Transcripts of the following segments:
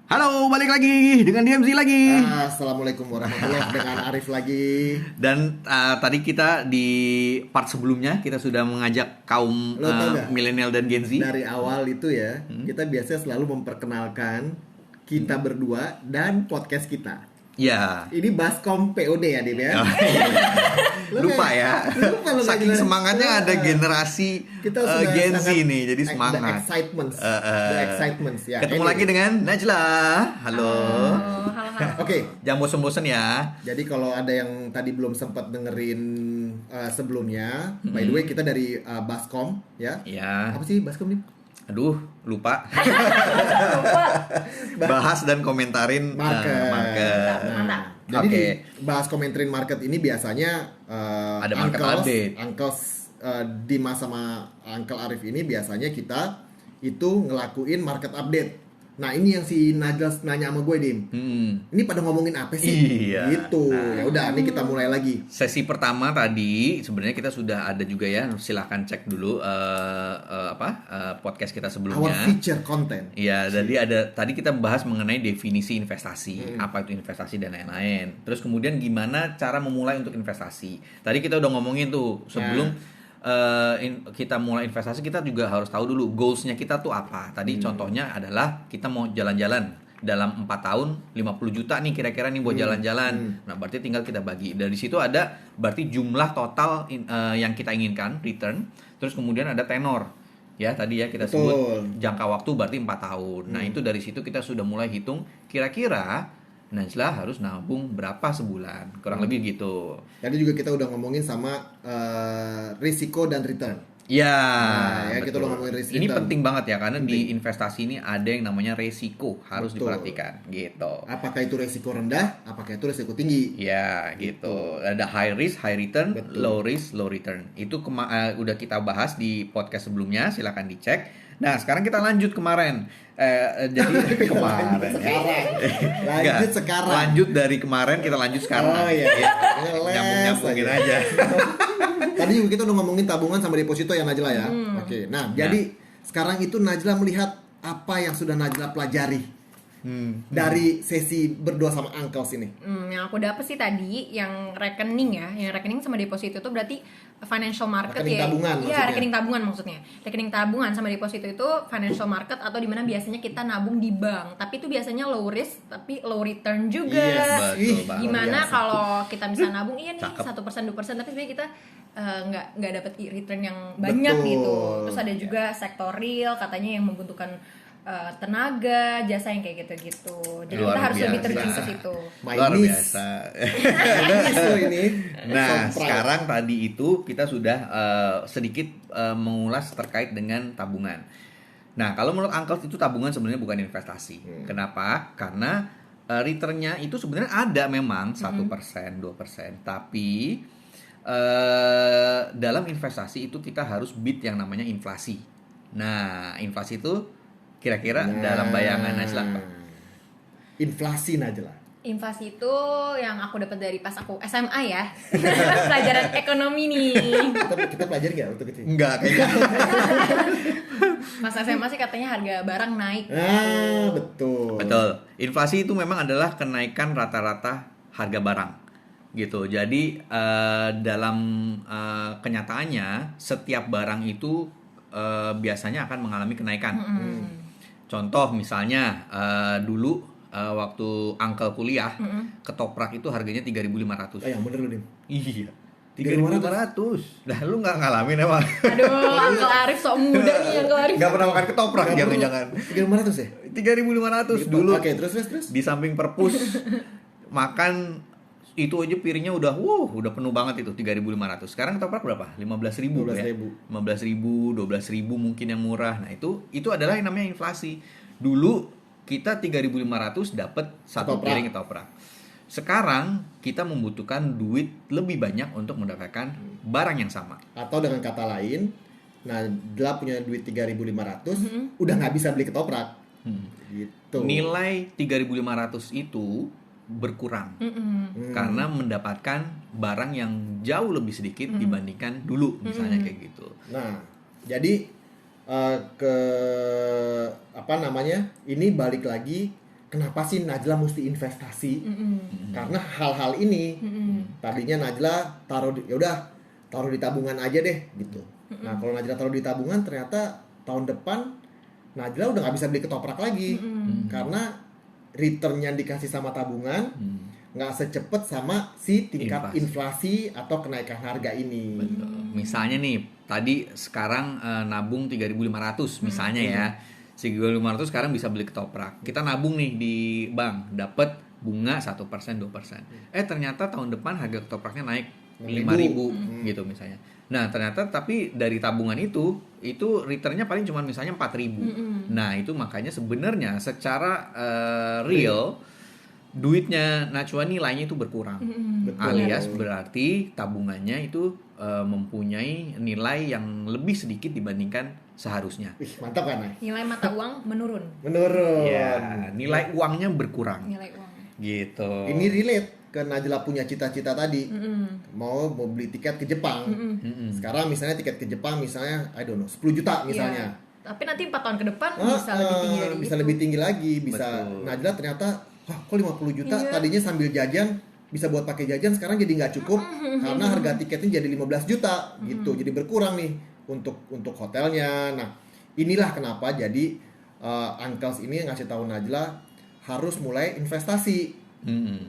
Halo, balik lagi dengan DMZ lagi. Assalamualaikum warahmatullahi wabarakatuh dengan Arif lagi. Dan tadi kita di part sebelumnya kita sudah mengajak kaum Lo tau gak? milenial dan Gen Z. Dari awal itu ya, kita biasanya selalu memperkenalkan kita berdua dan podcast kita. Ya. Ini Baskom POD ya, Dim ya. Lupa ya. Lupa lo Saking gak jelas. semangatnya ada generasi Kita sudah Gen Z sangat nih, jadi The semangat. excitements ya. Ketemu Anyway. lagi dengan Najla. Halo. Halo. Oke, Jangan bosen-bosen ya. jadi kalau ada yang tadi belum sempat dengerin sebelumnya, by the way kita dari Baskom ya. Ya. Apa sih Baskom nih? Aduh, lupa. Bahas dan komentarin Market. market. Nah, jadi Oke. di bahas komentarin market ini biasanya Ada market update. Uncles Dimas sama Uncle Arif ini biasanya kita itu ngelakuin market update. Nah ini yang si Najlas nanya sama gue, Dim. Ini pada ngomongin apa sih? Iya. Gitu. Nah. Ya udah, ini kita mulai lagi. Sesi pertama tadi sebenarnya kita sudah ada juga ya, silahkan cek dulu podcast kita Our sebelumnya. feature content. Iya, jadi tadi kita bahas mengenai definisi investasi, apa itu investasi dan lain-lain. Terus kemudian gimana cara memulai untuk investasi. Tadi kita udah ngomongin tuh sebelum kita mulai investasi, kita juga harus tahu dulu goalsnya kita tuh apa. Tadi contohnya adalah kita mau jalan-jalan dalam 4 tahun 50 juta nih kira-kira nih buat jalan-jalan. Nah, berarti tinggal kita bagi. Dari situ ada berarti jumlah total yang kita inginkan return. Terus kemudian ada tenor. Ya, tadi ya kita sebut jangka waktu berarti 4 tahun. Nah, itu dari situ kita sudah mulai hitung kira-kira Najla harus nabung berapa sebulan. Kurang lebih gitu. Tadi juga kita udah ngomongin sama risiko dan return. Ya, ya kita betul. udah ngomongin risk Ini return. penting banget ya, karena di investasi ini ada yang namanya resiko, harus Betul. diperhatikan gitu. Apakah itu risiko rendah? Apakah itu risiko tinggi? Ya, gitu. Ada high risk, high return, Betul. low risk, low return. Itu udah kita bahas di podcast sebelumnya, silakan dicek. Nah, sekarang kita lanjut kemarin. Jadi kemarin ya. Lanjut Enggak, sekarang. Lanjut dari kemarin, kita lanjut sekarang. Oh iya. Ya, Ngeles nyambung-nyambungin aja. Tadi juga kita udah ngomongin tabungan sama deposito ya Najla ya. Oke. Nah, jadi sekarang itu Najla melihat apa yang sudah Najla pelajari dari sesi berdua sama Uncles ini. Yang aku dapet sih tadi yang rekening ya, yang rekening sama deposito itu berarti financial market Rekening ya. tabungan Iya, maksudnya. rekening tabungan maksudnya. Rekening tabungan sama deposito itu financial market atau dimana biasanya kita nabung di bank, tapi itu biasanya low risk tapi low return juga. Yes. Betul banget. Gimana biasa. kalau kita bisa nabung iya nih Cakep. 1% 2% tapi sebenarnya kita nggak dapat return yang banyak Betul. gitu. Terus ada juga sektor real katanya yang membutuhkan tenaga, jasa yang kayak gitu-gitu. Jadi Luar kita harus lebih biasa. terjun ke situ. Luar Mainis. biasa. Mainis loh ini. Nah, Surprise. sekarang tadi itu kita sudah sedikit mengulas terkait dengan tabungan. Nah, kalau menurut Uncle itu tabungan sebenarnya bukan investasi. Kenapa? Karena returnnya itu sebenarnya ada memang 1%, 2%, tapi dalam investasi itu kita harus beat yang namanya inflasi. Nah, inflasi itu kira-kira dalam bayangan Najla apa? Inflasi Najla. Inflasi itu yang aku dapat dari pas aku SMA ya. Pelajaran ekonomi nih. Kita pelajari nggak waktu kecil? Enggak kayaknya. Pas SMA sih katanya harga barang naik. Betul. Betul. Inflasi itu memang adalah kenaikan rata-rata harga barang. Gitu. Jadi dalam kenyataannya setiap barang itu biasanya akan mengalami kenaikan. Contoh misalnya dulu waktu Uncle kuliah, ketoprak itu harganya 3.500. Yang bener lu, Dim. Iya. 3.500. Nah, lu nggak ngalamin emang? Aduh, Uncle Arif sok muda nih Uncle Arif. Nggak pernah makan ketoprak Nggak jangan-jangan. 3.500 ya? 3.500 dulu. Oke, terus. Di samping perpus makan itu aja piringnya udah penuh banget itu 3.500. Sekarang ketoprak berapa? 15.000 ya. 15.000, 12.000 mungkin yang murah. Nah, itu adalah yang namanya inflasi. Dulu kita 3.500 dapat satu piring ketoprak. Sekarang kita membutuhkan duit lebih banyak untuk mendapatkan barang yang sama. Atau dengan kata lain, Najla punya duit 3.500, udah nggak bisa beli ketoprak. Gitu. Nilai 3.500 itu berkurang karena mendapatkan barang yang jauh lebih sedikit dibandingkan dulu misalnya kayak gitu. Nah, jadi ini balik lagi kenapa sih Najla mesti investasi? Karena hal-hal ini tadinya Najla taruh di tabungan aja deh gitu. Nah kalau Najla taruh di tabungan ternyata tahun depan Najla udah nggak bisa beli ketoprak lagi karena return yang dikasih sama tabungan nggak secepet sama si tingkat inflasi atau kenaikan harga ini. Betul. Misalnya nih, tadi sekarang nabung 3.500 misalnya ya. 3.500 sekarang bisa beli ketoprak. Kita nabung nih di bank, dapat bunga 1%, 2%. Ternyata tahun depan harga ketopraknya naik 5.000 gitu misalnya. Nah, ternyata tapi dari tabungan itu returnnya paling cuma misalnya 4.000. Nah, itu makanya sebenarnya secara real duitnya Najwa nilainya itu berkurang. Alias berarti tabungannya itu mempunyai nilai yang lebih sedikit dibandingkan seharusnya. Mantap kan? Nilai mata uang menurun. Ya, nilai uangnya berkurang. Nilai uangnya. Gitu. Ini relate ke Najla punya cita-cita tadi. Mau beli tiket ke Jepang. Sekarang misalnya tiket ke Jepang misalnya I don't know 10 juta misalnya. Tapi nanti 4 tahun ke depan bisa lebih tinggi dari bisa itu. lebih tinggi lagi, bisa. Betul. Najla ternyata kok 50 juta tadinya sambil jajan bisa buat pakai jajan sekarang jadi nggak cukup karena harga tiketnya jadi 15 juta gitu. Jadi berkurang nih untuk hotelnya. Nah, inilah kenapa jadi Uncles ini ngasih tahu Najla harus mulai investasi.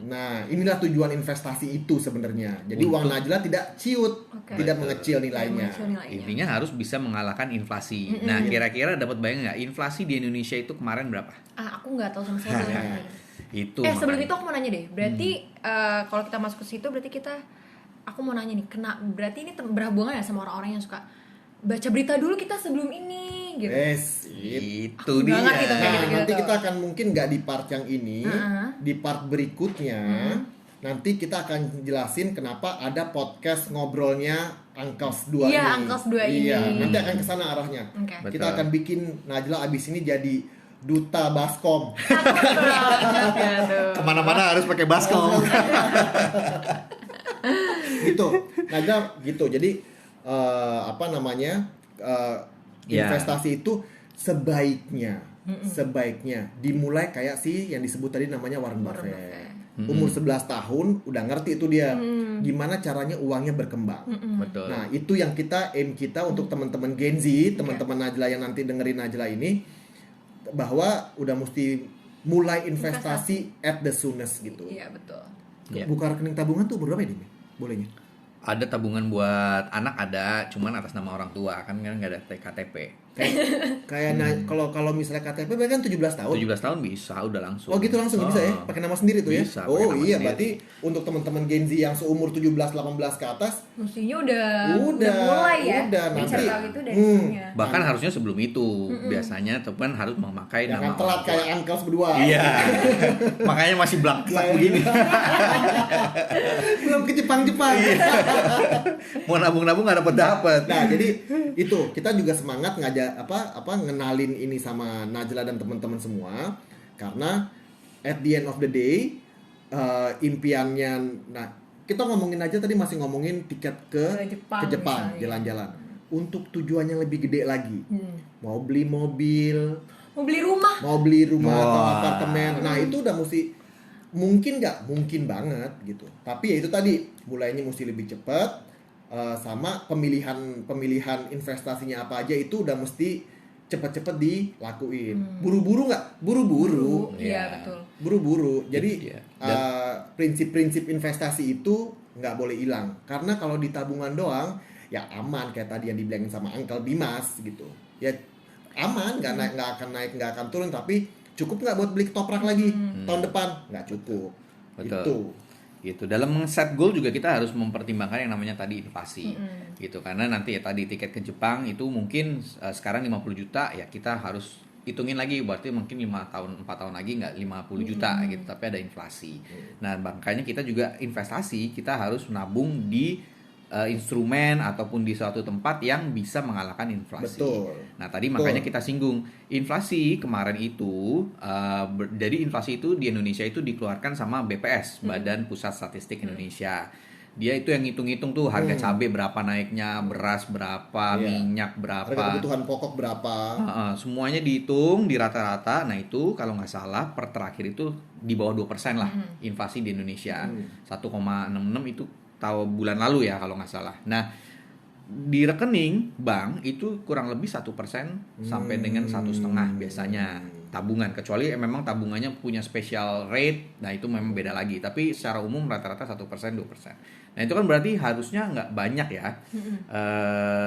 Nah, inilah tujuan investasi itu sebenarnya. Jadi uang Najla tidak ciut, tidak mengecil nilainya. Intinya harus bisa mengalahkan inflasi. Nah, kira-kira dapat bayang nggak inflasi di Indonesia itu kemarin berapa? Aku nggak tahu sama sekali. Itu. Sebelum itu aku mau nanya deh. Berarti kalau kita masuk ke situ berarti aku mau nanya nih, berarti ini berhubungan ya sama orang-orang yang suka baca berita dulu kita sebelum ini gitu. Yes, itu Aku dia. nggak ngerti tuh kayak Nah, gitu-gitu. nanti kita akan mungkin nggak di part yang ini, di part berikutnya nanti kita akan jelasin kenapa ada podcast ngobrolnya Uncles 2 ini. Iya, Uncles 2 ini. Iya, nanti akan kesana arahnya. Oke. Kita akan bikin Najla abis ini jadi duta Baskom. Kemana-mana harus pakai baskom. Gitu. Najla gitu. Jadi investasi itu sebaiknya dimulai kayak yang disebut tadi namanya Warren Buffett. Umur 11 tahun udah ngerti itu dia gimana caranya uangnya berkembang. Betul. Nah, itu yang aim kita untuk teman-teman Gen Z, teman-teman Najla yang nanti dengerin Najla ini, bahwa udah mesti mulai investasi at the soonest gitu. Iya, betul. Buka rekening tabungan tuh berapa ini? Bolehnya? Ada tabungan buat anak ada, cuman atas nama orang tua kan nggak ada KTP. Kayak kalau misalnya KTP kan 17 tahun. 17 tahun bisa udah langsung. Oh gitu langsung bisa ya? Pakai nama sendiri tuh ya? Bisa, pakai Oh nama iya, sendiri. berarti untuk teman-teman Gen Z yang seumur 17-18 ke atas Mestinya udah Udah, mulai ya. udah, Mencari nanti. tahu itu dari situnya. Bahkan harusnya sebelum itu biasanya teman harus memakai jangan nama telat orang tua. kayak Uncles berdua. Iya. Makanya masih blank begini. Belum ke Jepang-Jepang. Mau nabung-nabung nggak dapet. Nah, jadi itu kita juga semangat ngajak ngenalin ini sama Najla dan teman-teman semua karena at the end of the day impiannya. Nah, kita ngomongin aja tadi masih ngomongin tiket ke Jepang misalnya. jalan-jalan untuk tujuan yang lebih gede lagi. Mau beli mobil, Mau beli rumah. atau apartemen. Nah, itu udah mesti mungkin banget gitu. Tapi ya itu tadi mulainya mesti lebih cepat. Sama pemilihan investasinya apa aja itu udah mesti cepet-cepet dilakuin. Buru-buru nggak? Buru-buru. Iya, betul. Buru-buru. Jadi Iya. prinsip-prinsip investasi itu nggak boleh hilang. Karena kalau di tabungan doang ya aman kayak tadi yang dibilangin sama Uncle Dimas gitu. Ya aman, nggak akan turun. Tapi cukup nggak buat beli ketoprak lagi tahun depan? Nggak cukup. Betul. Gitu. Dalam set goal juga kita harus mempertimbangkan yang namanya tadi inflasi. Gitu. Karena nanti ya tadi tiket ke Jepang itu mungkin sekarang 50 juta ya kita harus hitungin lagi berarti mungkin 4 tahun lagi nggak 50 juta gitu, tapi ada inflasi. Nah, makanya kita juga investasi, kita harus nabung di instrumen ataupun di suatu tempat yang bisa mengalahkan inflasi. Betul. Nah, tadi makanya kita singgung inflasi kemarin itu jadi inflasi itu di Indonesia itu dikeluarkan sama BPS, Badan Pusat Statistik Indonesia. Dia itu yang ngitung-ngitung tuh harga cabai berapa naiknya, beras berapa, minyak berapa, harga kebutuhan pokok berapa. Semuanya dihitung di rata-rata. Nah itu kalau nggak salah per terakhir itu di bawah 2% lah inflasi di Indonesia. 1,66 itu tahun bulan lalu ya kalau nggak salah. Nah di rekening bank itu kurang lebih 1% sampai dengan 1,5 biasanya tabungan, kecuali memang tabungannya punya special rate. Nah itu memang beda lagi, tapi secara umum rata-rata 1%, 2%. Nah itu kan berarti harusnya nggak banyak ya.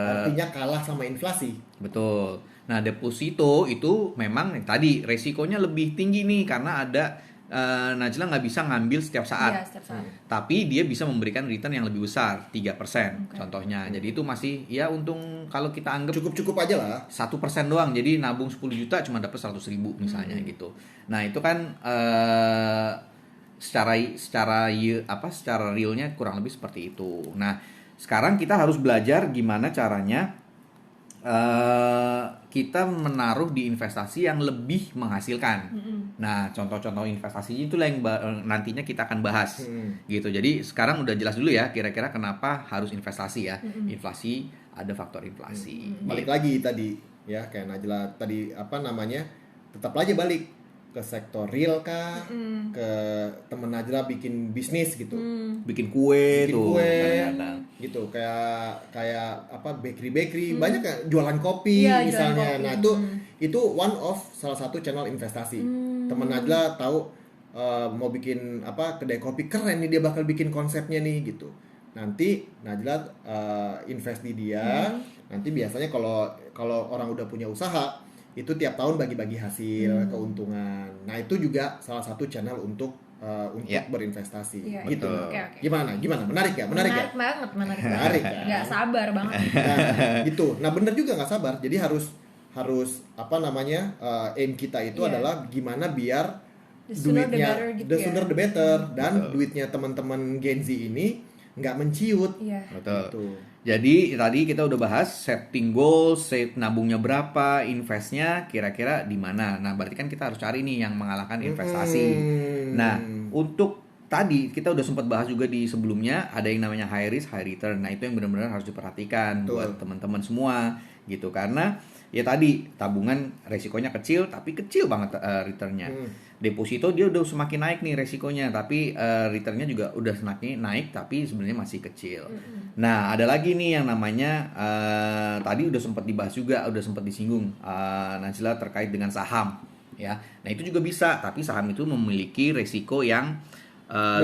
Artinya kalah sama inflasi. Betul. Nah deposito itu memang tadi resikonya lebih tinggi nih, karena ada Najla nggak bisa ngambil setiap saat. Iya, setiap saat. Tapi dia bisa memberikan return yang lebih besar, 3% contohnya. Jadi itu masih ya untung kalau kita anggap Cukup-cukup aja lah. 1% doang. Jadi nabung 10 juta cuma dapat 100.000 misalnya gitu. Nah, itu kan secara realnya kurang lebih seperti itu. Nah, sekarang kita harus belajar gimana caranya kita menaruh di investasi yang lebih menghasilkan. Nah, contoh-contoh investasi itulah yang nantinya kita akan bahas. Gitu. Jadi sekarang udah jelas dulu ya kira-kira kenapa harus investasi ya. Inflasi, ada faktor inflasi. Balik lagi tadi ya, kayak Najla tadi tetap aja balik ke sektor real kah, ke temen Najla bikin bisnis gitu, Bikin kue tuh kadang-kadang. Gitu, kayak bakery banyak kan, jualan kopi misalnya. Jualan kopi. Nah itu one of salah satu channel investasi. Temen Najla tahu mau bikin kedai kopi, keren nih, dia bakal bikin konsepnya nih gitu. Nanti Najla invest di dia. Nanti biasanya kalau orang udah punya usaha itu tiap tahun bagi-bagi hasil keuntungan. Nah itu juga salah satu channel untuk berinvestasi. Gitu. Okay. Gimana? Menarik ya? Menarik banget. Kan? Nggak sabar banget. Nah, gitu. Nah bener juga nggak sabar. Jadi harus aim kita itu adalah gimana biar The sooner the duitnya better gitu the ya. sooner the better, dan duitnya teman-teman Gen Z ini nggak menciut. Betul. Gitu. Jadi tadi kita udah bahas setting goal, set nabungnya berapa, investnya kira-kira di mana. Nah berarti kan kita harus cari nih yang mengalahkan investasi. Nah untuk tadi kita udah sempat bahas juga di sebelumnya, ada yang namanya high risk, high return. Nah itu yang benar-benar harus diperhatikan buat teman-teman semua gitu, karena ya tadi tabungan resikonya kecil, tapi kecil banget returnnya. Deposito dia udah semakin naik nih resikonya, tapi returnnya juga udah semakin naik, tapi sebenarnya masih kecil. Nah ada lagi nih yang namanya tadi udah sempat dibahas juga, udah sempat disinggung Najla terkait dengan saham ya. Nah itu juga bisa, tapi saham itu memiliki resiko yang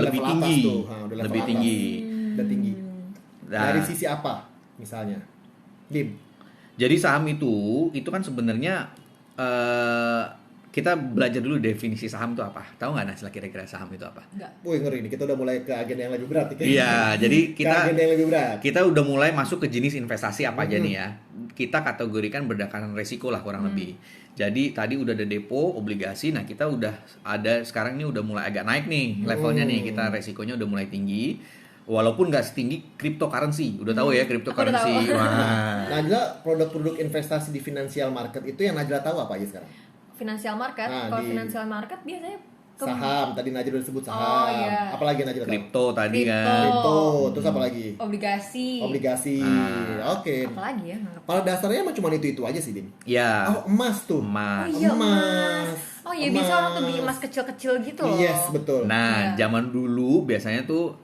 lebih tinggi, lebih tinggi. Udah tinggi. Nah, dari sisi apa misalnya, Dim? Jadi saham itu kan sebenarnya kita belajar dulu definisi saham itu apa. Tahu nggak Najla kira-kira saham itu apa? Enggak. Wih ngeri nih, kita udah mulai ke agenda yang lebih berat. Iya, jadi agenda yang lebih berat. Kita udah mulai masuk ke jenis investasi apa aja nih ya. Kita kategorikan berdasarkan resiko lah kurang lebih. Jadi tadi udah ada depo, obligasi. Nah kita udah ada sekarang ini udah mulai agak naik nih levelnya nih. Kita resikonya udah mulai tinggi. Walaupun nggak setinggi cryptocurrency. Udah tahu ya cryptocurrency. Wah. Najla, produk-produk investasi di financial market itu yang Najla tahu apa aja sekarang? Financial market. Kalau financial market biasanya saham, tadi Najla udah sebut saham. Oh, iya. Apalagi Najla tahu? Kripto tadi kan. Kripto, terus apa lagi? Obligasi. Oke. Apalagi ya? Pada dasarnya emang cuma itu aja sih, Dim. Ya. Oh, emas tuh. Emas. Oh iya, Emas. Oh iya, bisa orang tuh beli emas kecil-kecil gitu loh. Yes, betul. Nah, zaman dulu biasanya tuh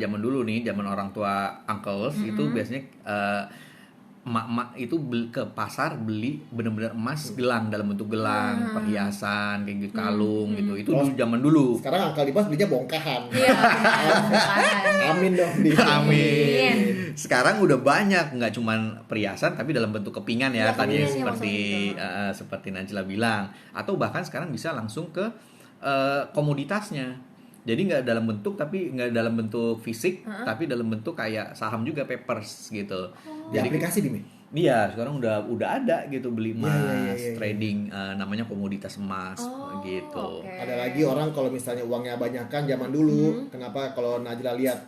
zaman dulu nih, zaman orang tua uncles itu biasanya emak-emak itu ke pasar beli bener-bener emas gelang, dalam bentuk gelang, perhiasan kayak gitu, kalung gitu. Itu dulu zaman dulu. Sekarang Uncle Dimas belinya bongkahan. Iya. Amin dong, Dim. Amin. Sekarang udah banyak, nggak cuman perhiasan tapi dalam bentuk kepingan ya, Iya, tadi kepingan, seperti Najla bilang, atau bahkan sekarang bisa langsung ke komoditasnya. Jadi nggak dalam bentuk, tapi nggak dalam bentuk fisik, tapi dalam bentuk kayak saham juga, papers gitu. Di aplikasi Dim. Iya, sekarang udah ada gitu, beli emas, Iya. trading namanya komoditas emas gitu. Okay. Ada lagi orang kalau misalnya uangnya banyakan zaman dulu, kenapa kalau Najla lihat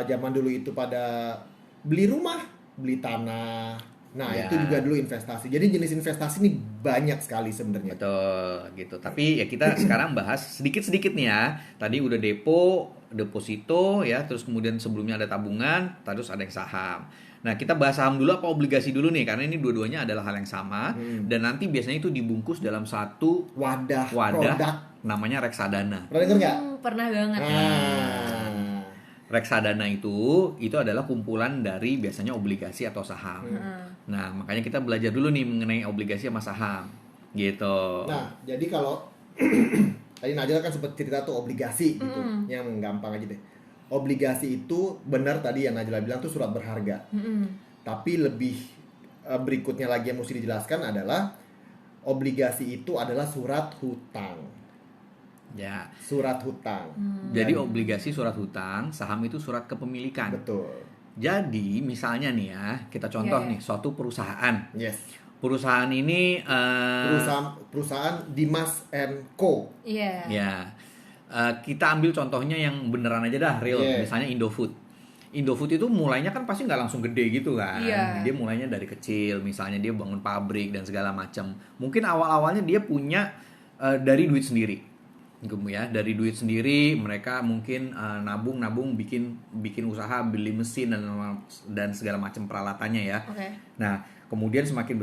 zaman dulu itu pada beli rumah, beli tanah. Nah, Ya. itu juga dulu investasi. Jadi jenis investasi ini banyak sekali sebenarnya. Betul gitu. Tapi ya kita sekarang bahas sedikit-sedikit nih ya. Tadi udah depo, deposito ya, terus kemudian sebelumnya ada tabungan, terus ada yang saham. Nah, kita bahas saham dulu apa obligasi dulu nih, karena ini dua-duanya adalah hal yang sama dan nanti biasanya itu dibungkus dalam satu Wadah wadah produk. namanya reksadana. Pernah denger nggak? Pernah banget. Reksadana itu adalah kumpulan dari biasanya obligasi atau saham. Nah, makanya kita belajar dulu nih mengenai obligasi sama saham. Gitu. Nah, jadi kalau tadi Najla kan sempat cerita tuh obligasi gitu, yang gampang aja deh. Obligasi itu benar tadi yang Najla bilang tuh surat berharga. Tapi lebih berikutnya lagi yang mesti dijelaskan adalah obligasi itu adalah surat hutang. Ya. Surat hutang. Jadi obligasi surat hutang, saham itu surat kepemilikan. Betul. Jadi misalnya nih ya, kita contoh nih suatu perusahaan. Yes. Perusahaan ini Perusahaan Dimas and Co. Iya. ya kita ambil contohnya yang beneran aja dah, real. Yeah. Misalnya Indofood. Indofood itu mulainya kan pasti nggak langsung gede gitu kan. Iya. Dia mulainya dari kecil, misalnya dia bangun pabrik dan segala macam. Mungkin awal-awalnya dia punya dari duit sendiri. Ya, dari duit sendiri mereka mungkin nabung bikin usaha, beli mesin dan segala macam peralatannya ya. Oke. Nah, kemudian semakin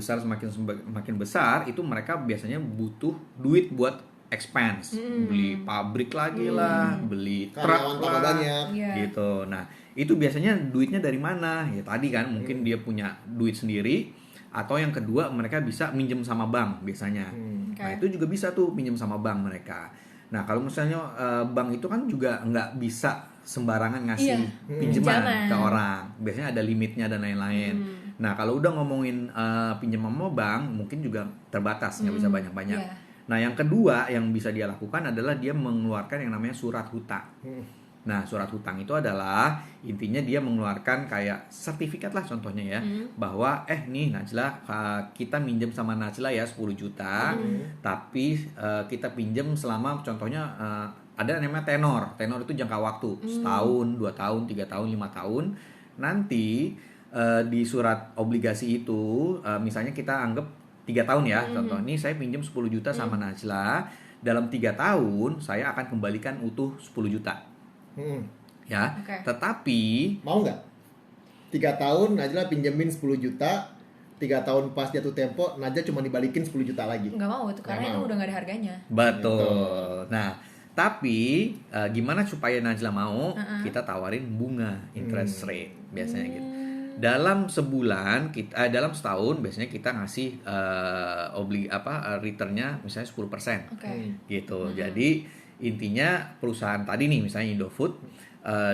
besar itu mereka biasanya butuh duit buat expense, beli pabrik lagi lah, beli truk Karyawan tambah lah, banyak. Iya. gitu. Nah, itu biasanya duitnya dari mana? Ya tadi kan mungkin dia punya duit sendiri, atau yang kedua mereka bisa minjem sama bank biasanya. Nah, itu juga bisa tuh minjem sama bank mereka. Nah, kalau misalnya bank itu kan juga nggak bisa sembarangan ngasih pinjaman Pinjaman. ke orang. Biasanya ada limitnya dan lain-lain. Nah, kalau udah ngomongin pinjaman sama bank, mungkin juga terbatas, nggak bisa banyak-banyak. Iya. Nah, yang kedua yang bisa dia lakukan adalah dia mengeluarkan yang namanya surat hutang. Nah, surat hutang itu adalah intinya dia mengeluarkan kayak sertifikat lah contohnya ya, bahwa nih Najla, kita minjem sama Najla ya 10 juta, tapi kita pinjem selama contohnya ada yang namanya tenor. Tenor itu jangka waktu, setahun, 2 tahun, 3 tahun, 5 tahun. Nanti di surat obligasi itu misalnya kita anggap 3 tahun ya, contoh ini saya pinjam 10 juta sama Najla, dalam 3 tahun saya akan kembalikan utuh 10 juta. Ya, Oke. tetapi Mau nggak? 3 tahun Najla pinjemin 10 juta, 3 tahun pas jatuh tempo Najla cuma dibalikin 10 juta lagi. Nggak mau itu karena Nggak itu mau. udah nggak ada harganya. betul. Nah, tapi gimana supaya Najla mau? Kita tawarin bunga interest rate biasanya gitu. Dalam sebulan dalam setahun biasanya kita ngasih returnnya misalnya 10%. Oke. Gitu. Jadi intinya perusahaan tadi nih misalnya Indofood,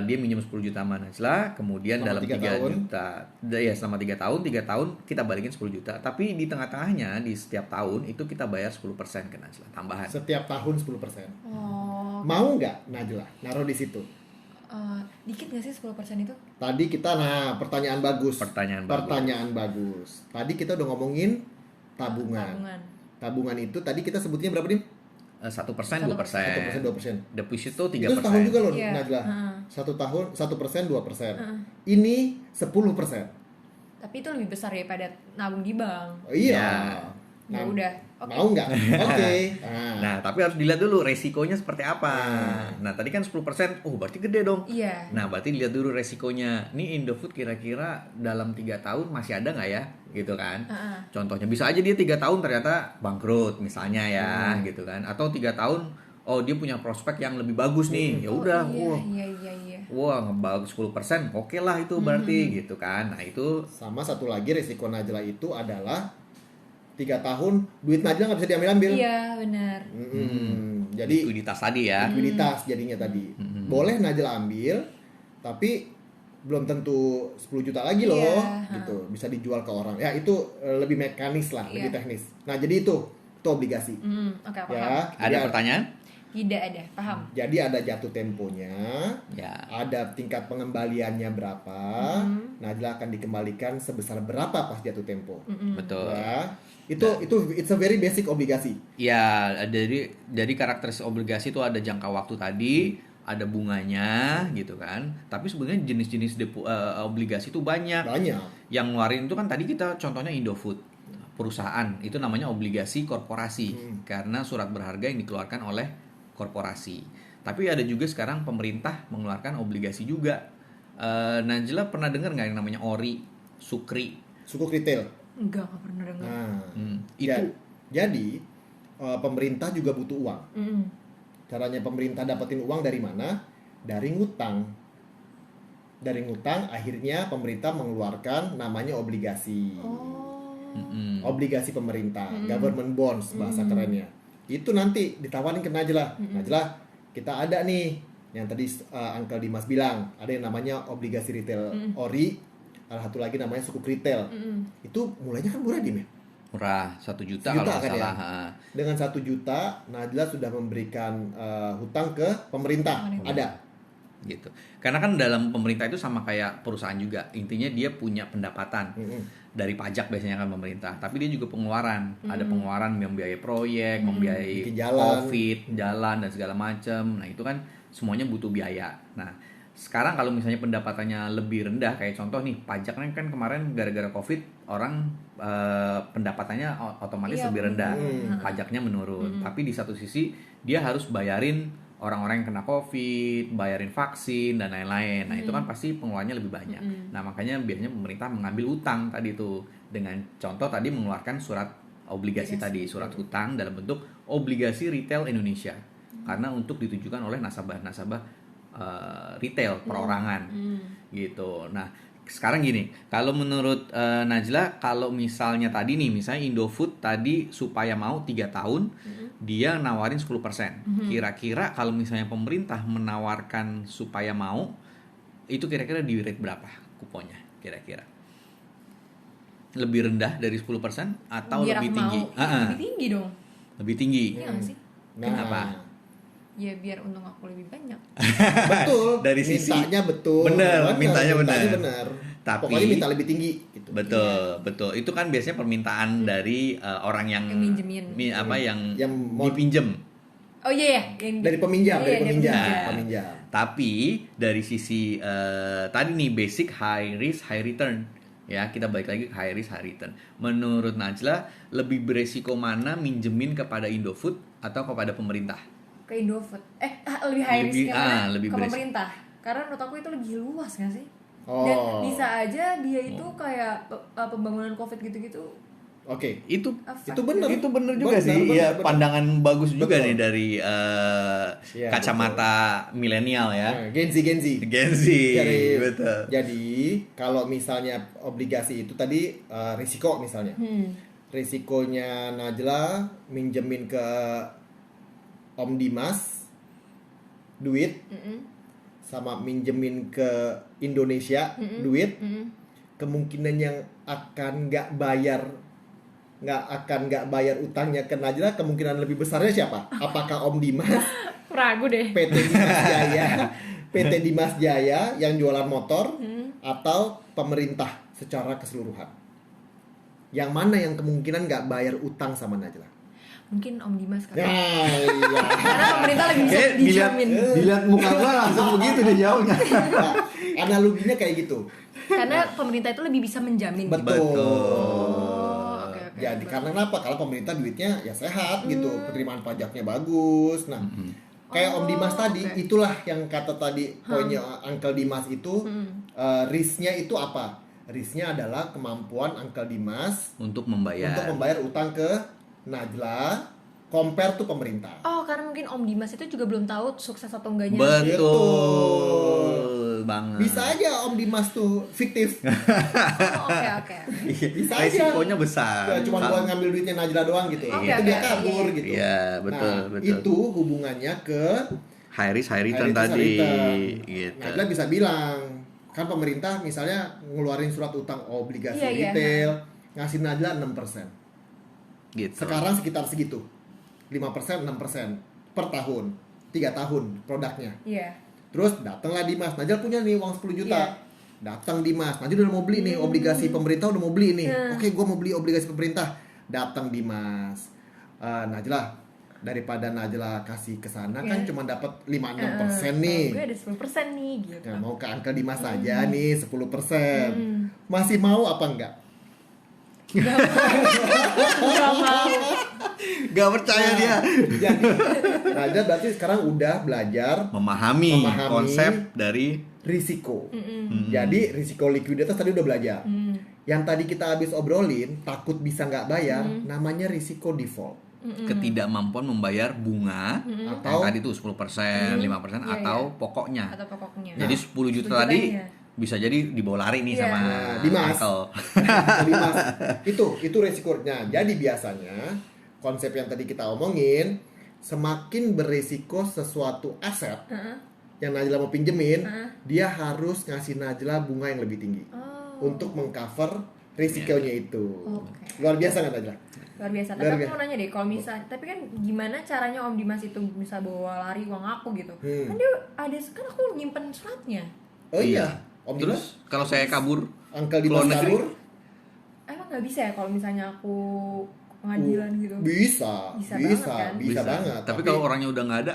dia minjem 10 juta sama Najla, kemudian Selama dalam 3 3 tahun. juta ya selama 3 tahun kita balikin 10 juta, tapi di tengah-tengahnya di setiap tahun itu kita bayar 10% ke Najla tambahan. Setiap tahun 10%. Oh. Mau nggak Najla naruh di situ? Dikit nggak sih 10% itu? Tadi kita pertanyaan bagus. Pertanyaan bagus. Tadi kita udah ngomongin tabungan. Tabungan itu tadi kita sebutnya berapa nih? 1%, 2%. 1%, 2%. Deposito Itu setahun juga 3%. loh, Iya. Najla. 1 tahun 1%, 2%. Ini 10%. Tapi itu lebih besar daripada nabung di bank. Oh, iya. Ya. Ya udah. Oke. Mau nggak? Oke. Nah, tapi harus dilihat dulu resikonya seperti apa. Nah, tadi kan 10%, berarti gede dong. Iya. Nah, berarti lihat dulu resikonya. Nih Indofood kira-kira dalam 3 tahun masih ada nggak ya? Gitu kan. Contohnya bisa aja dia 3 tahun ternyata bangkrut misalnya ya, gitu kan. Atau 3 tahun dia punya prospek yang lebih bagus nih. Ya udah, Iya. wah ngebagus 10%, oke lah itu berarti gitu kan. Nah, itu Sama satu lagi resiko Najla itu adalah 3 tahun duit Najla nggak bisa diambil-ambil. Iya, benar. Jadi likuiditas tadi ya. likuiditas jadinya tadi. Boleh Najla ambil, tapi belum tentu 10 juta lagi loh, Iya, gitu. Bisa dijual ke orang. Ya itu lebih mekanis lah, Iya. lebih teknis. Nah jadi itu obligasi. Oke, paham. Ya, Ada jadi- pertanyaan? Tidak ada, paham. Jadi ada jatuh temponya, Ya. ada tingkat pengembaliannya berapa, Najla akan dikembalikan sebesar berapa pas jatuh tempo. Betul. Ya, itu it's a very basic obligasi. Ya, jadi karakteristik obligasi itu ada jangka waktu tadi, ada bunganya gitu kan. Tapi sebenarnya jenis-jenis obligasi itu banyak. Banyak. Yang ngeluarin itu kan tadi kita contohnya Indofood. Perusahaan itu namanya obligasi korporasi karena surat berharga yang dikeluarkan oleh korporasi. Tapi ada juga sekarang pemerintah mengeluarkan obligasi juga. Najla pernah dengar nggak yang namanya ORI, Sukri? Sukuk retail. Enggak pernah dengar. Nah, Itu jadi pemerintah juga butuh uang. Mm-mm. Caranya pemerintah dapetin uang dari mana? Dari ngutang. Dari ngutang, akhirnya pemerintah mengeluarkan namanya obligasi. Obligasi pemerintah, government bonds bahasa kerennya. Itu nanti ditawarin ke Najla. Najla, kita ada nih yang tadi Uncle Dimas bilang, ada yang namanya obligasi retail ORI, ada satu lagi namanya sukuk retail. Itu mulainya kan murah, Dim ya? murah 1 juta 1 juta kalau nggak kan ya? salah. Dengan 1 juta, Najla sudah memberikan hutang ke pemerintah. Ada. Gitu. Karena kan dalam pemerintah itu sama kayak perusahaan juga. Intinya dia punya pendapatan dari pajak biasanya kan pemerintah, tapi dia juga pengeluaran. Ada pengeluaran membiayai proyek, membiayai Bikin jalan. COVID, jalan dan segala macam. Nah, itu kan semuanya butuh biaya. Nah, sekarang kalau misalnya pendapatannya lebih rendah, kayak contoh nih, pajaknya kan kemarin gara-gara COVID orang pendapatannya otomatis lebih rendah. Pajaknya menurun. Tapi di satu sisi dia harus bayarin orang-orang yang kena COVID, bayarin vaksin dan lain-lain. Nah, itu kan pasti pengeluarannya lebih banyak. Nah, makanya biasanya pemerintah mengambil utang tadi itu dengan contoh tadi mengeluarkan surat obligasi tadi, surat hutang dalam bentuk obligasi retail Indonesia. Karena untuk ditujukan oleh nasabah-nasabah retail perorangan. Gitu. Nah, sekarang gini, kalau menurut Najla, kalau misalnya tadi nih, misalnya Indofood tadi supaya mau 3 tahun, dia nawarin 10%. Kira-kira kalau misalnya pemerintah menawarkan supaya mau, itu kira-kira di rate berapa kuponnya kira-kira? Lebih rendah dari 10% atau Biar lebih aku tinggi? mau. Lebih tinggi dong. Lebih tinggi. Iya nggak sih? Kenapa? Ya biar untung aku lebih banyak. Betul. Dari sisi- mintanya betul. Bener, mintanya bener. bener. Tapi- Pokoknya minta lebih tinggi gitu. Betul, betul. Itu kan biasanya permintaan dari orang yang Yang minjemin. Yang mau- dipinjem. Oh iya ya, yang Dari peminjam, Iya, dari peminjam. peminjam. Peminjam. Tapi dari sisi tadi nih basic high risk high return, ya kita balik lagi ke high risk high return. Menurut Najla lebih beresiko mana minjemin kepada Indofood atau kepada pemerintah? ke Indofood. Lebih high risk Lebih- yang mana? lebih Ke beres- pemerintah. Karena menurut aku itu lebih luas nggak sih? Oh. Dan bisa aja dia itu kayak pembangunan COVID gitu-gitu. Oke. Itu Efek. Itu bener. Itu bener juga Bener, sih. bener, Iya, bener. pandangan bagus juga Betul. nih dari Iya, kacamata milenial ya. Nah, Gen Z. Gen Z, betul. Jadi kalau misalnya obligasi itu tadi risiko misalnya. Risikonya Najla minjemin ke Om Dimas duit sama minjemin ke Indonesia duit, kemungkinan yang akan nggak bayar utangnya ke Najla kemungkinan lebih besarnya siapa? Apakah Om Dimas, Ragu deh. PT Dimas Jaya yang jualan motor, atau pemerintah secara keseluruhan? Yang mana yang kemungkinan nggak bayar utang sama Najla? Mungkin Om Dimas Ya, kan. iya. Karena pemerintah lebih bisa Kayak dijamin. dilihat muka gua langsung begitu deh jawabnya. Nah, analoginya kayak gitu. Karena pemerintah itu lebih bisa menjamin. Betul. Oh, oke. Jadi karena apa? Kalau pemerintah duitnya ya sehat gitu, penerimaan pajaknya bagus. Nah, kayak Om Dimas tadi, oke. itulah yang kata tadi poinnya Uncle Dimas itu, risknya itu apa? Risknya adalah kemampuan Uncle Dimas Untuk membayar. untuk membayar utang ke Najla, compare tuh pemerintah. Oh, karena mungkin Om Dimas itu juga belum tahu sukses atau enggaknya. Betul banget. Bisa aja Om Dimas tuh fiktif. Oh, oke. Bisa aja. Resikonya besar. Ya, cuma buat ngambil duitnya Najla doang gitu. Oke, Itu oke, dia oke, kabur iya. gitu. Iya, betul, Nah, betul. itu hubungannya ke High risk high return high risk, tadi. high return. Gitu. Najla bisa bilang, kan pemerintah misalnya ngeluarin surat utang obligasi Iya, iya. retail, ngasih Najla 6%. Gitu. Sekarang sekitar segitu. 5%, 6% per tahun. 3 tahun produknya. Iya. Terus datanglah Dimas, Najla punya nih uang 10 juta. Iya. Datang Dimas, Najla udah mau beli nih obligasi pemerintah, udah mau beli nih. Oke, gue mau beli obligasi pemerintah. Datang Dimas. Najla, daripada Najla kasih ke sana kan cuma dapat 5-6% nih. Gue ada 10% nih gitu. Nah, mau ke Uncle Dimas aja nih 10%. Masih mau apa enggak? Gak mau. Gak percaya dia. Jadi Najla berarti sekarang udah belajar Memahami Memahami konsep dari risiko. Jadi risiko likuiditas tadi udah belajar. Yang tadi kita habis obrolin, takut bisa nggak bayar, namanya risiko default. ketidakmampuan membayar bunga Atau yang tadi tuh 10%, 5% Iya, atau iya. pokoknya. Atau pokoknya. Jadi 10 juta tadi iya. bisa jadi dibawa lari nih Iya. sama Dimas. Uncle. Jadi Mas, itu resikonya. Jadi biasanya konsep yang tadi kita omongin, semakin berisiko sesuatu aset yang Najla mau pinjemin, dia harus ngasih Najla bunga yang lebih tinggi untuk mengcover risikonya itu. Oke. Luar biasa nggak Najla? Luar biasa. Tapi Luar aku biasa. mau nanya deh, kalau misal, tapi kan gimana caranya Om Dimas itu bisa bawa lari uang aku gitu? Kan dia ada, kan aku nyimpen suratnya. Oh iya. Om Dimas, Terus kalau saya kabur, Uncle keluar Dimas negeri? kabur? Emang nggak bisa ya kalau misalnya aku pengadilan gitu? Bisa, Bisa bisa, banget kan? bisa banget. Tapi kalau orangnya udah nggak ada,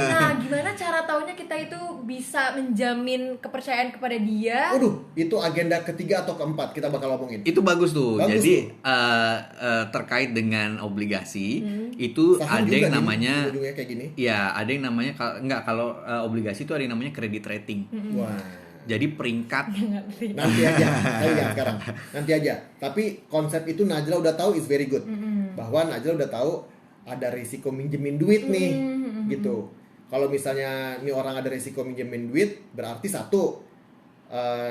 Nah, gimana cara taunya kita itu bisa menjamin kepercayaan kepada dia? waduh, itu agenda ketiga atau keempat kita bakal omongin. itu bagus tuh. Bagus Jadi terkait dengan obligasi itu Saham ada juga yang nih, namanya, ujungnya kayak gini. ya ada yang namanya kalau obligasi itu ada yang namanya credit rating. Wah. Jadi peringkat Nanti aja, tapi jangan sekarang. Nanti aja. Tapi konsep itu Najla udah tahu is very good. Bahwa Najla udah tahu ada risiko minjemin duit nih, gitu. Kalau misalnya nih orang ada risiko minjemin duit, berarti satu,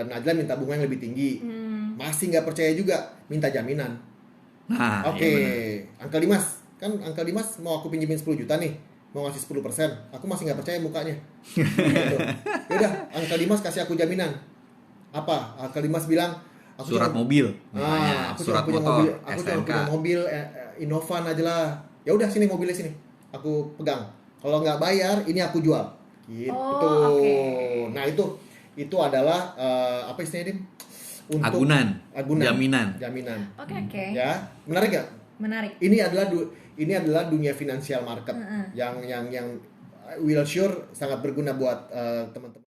Najla minta bunga yang lebih tinggi. Masih nggak percaya juga, minta jaminan. Nah, Oke, iya benar. Uncle Dimas, kan Uncle Dimas mau aku pinjemin 10 juta nih, mau ngasih 10%, aku masih nggak percaya mukanya. Gitu. Yaudah, Uncle Dimas kasih aku jaminan. Apa? Uncle Dimas bilang, aku Surat cuma- mobil, namanya, aku surat cuma punya motor, mobil, aku cuma STNK. punya mobil Innova Najla. Ya udah sini mobilnya sini, aku pegang. Kalau nggak bayar, ini aku jual. Gitu. Oh, oke. Nah itu adalah apa istilahnya Dim? Agunan, Agunan. jaminan. Oke, oke. Ya, menarik nggak? Menarik. Ini adalah dunia financial market yang will sure sangat berguna buat teman-teman.